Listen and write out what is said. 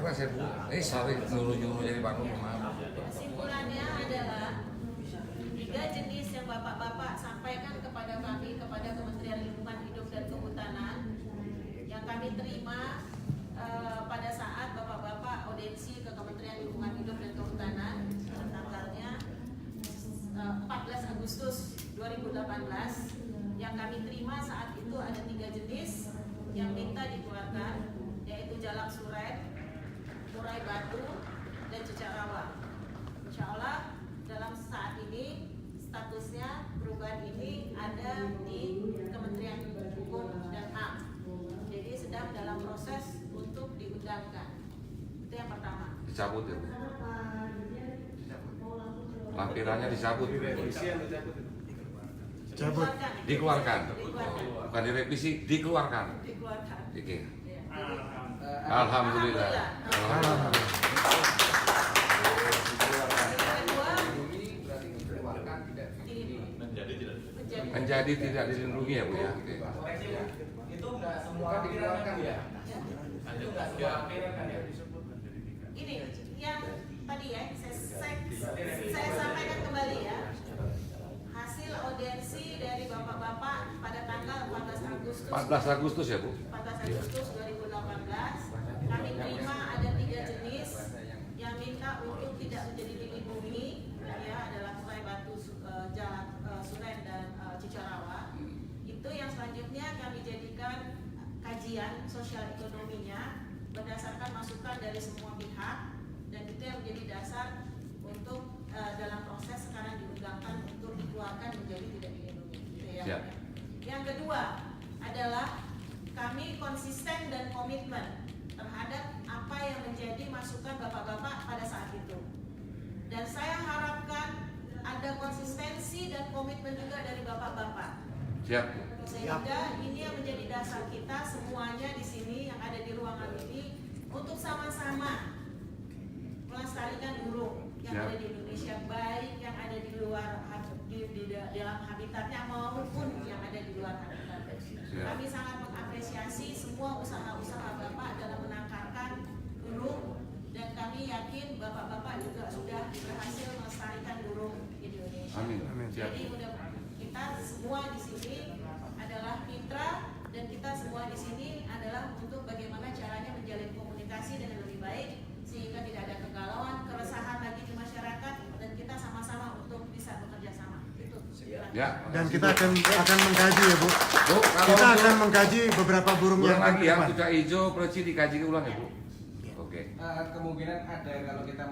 keras ya Bu. Sering nyuruh-nyuruh jadi bangun rumah. Kesimpulannya adalah 3 jenis yang Bapak-Bapak sampaikan kepada kami, kepada Kementerian Lingkungan Hidup dan Kehutanan, yang kami terima pada saat Bapak-Bapak audiensi ke Kementerian Lingkungan Hidup dan Kehutanan tanggalnya 14 Agustus 2018. Yang kami terima saat itu ada 3 jenis yang minta dikeluarkan, yaitu Jalak Suren, Murai Batu, dan Cicarawa. Insya Allah dalam saat ini statusnya perubahan ini ada di Kementerian Hukum dan HAM. Jadi sedang dalam proses untuk diundangkan. Itu yang pertama. Dicabut ya Bu. Lampirannya dicabut. Cabut. Dikeluarkan. Bukan direvisi, dikeluarkan. Dikeluarkan. Oke. Ya. Alhamdulillah. Alhamdulillah. Menjadi tidak dilindungi ya Bu ya. Oke. Itu nggak semua dikeluarkan ya? Itu nggak semua kan ya disebut menjadi 3. Ini yang tadi ya saya sampaikan kembali ya. Hasil audiensi dari Bapak-Bapak pada tanggal 14 Agustus 14 Agustus ya Bu. 14 Agustus 2018 kami terima ada 3 jenis yang minta untuk tidak menjadi dilindungi, ya adalah Murai Batu, Jalak Suren, dan Cicarawa. Itu yang selanjutnya kami jadikan kajian sosial ekonominya berdasarkan masukan dari semua pihak, dan itu yang menjadi dasar untuk dalam proses sekarang diundangkan untuk dikeluarkan menjadi tidak dilindungi. Itu ya. Yang kedua adalah kami konsisten dan komitmen terhadap apa yang menjadi masukan Bapak-Bapak pada saat itu. Dan saya harapkan ada konsistensi dan komitmen juga dari Bapak-Bapak. Siap. Sehingga ini yang menjadi dasar kita semuanya di sini yang ada di ruangan ini untuk sama-sama melestarikan burung yang ada di Indonesia, baik yang ada di luar di dalam habitatnya maupun yang ada di luar habitat. Kami sangat mengapresiasi semua usaha-usaha Bapak dalam menangkarkan burung, dan kami yakin Bapak-Bapak juga sudah berhasil melestarikan burung Indonesia. Amin. Amin. Siap. Jadi kita semua di sini adalah mitra, dan kita semua di sini adalah untuk bagaimana caranya menjalin komunikasi dengan lebih baik sehingga tidak ada kegalauan, keresahan lagi di masyarakat, dan kita sama-sama untuk bisa bekerja sama. Itu. Ya. Dan kita akan mengkaji ya Bu. Bu, Kita akan mengkaji beberapa burung yang lagi yang depan. pucak hijau, preci dikaji ulang ya Bu. Oke. Kemungkinan ada kalau kita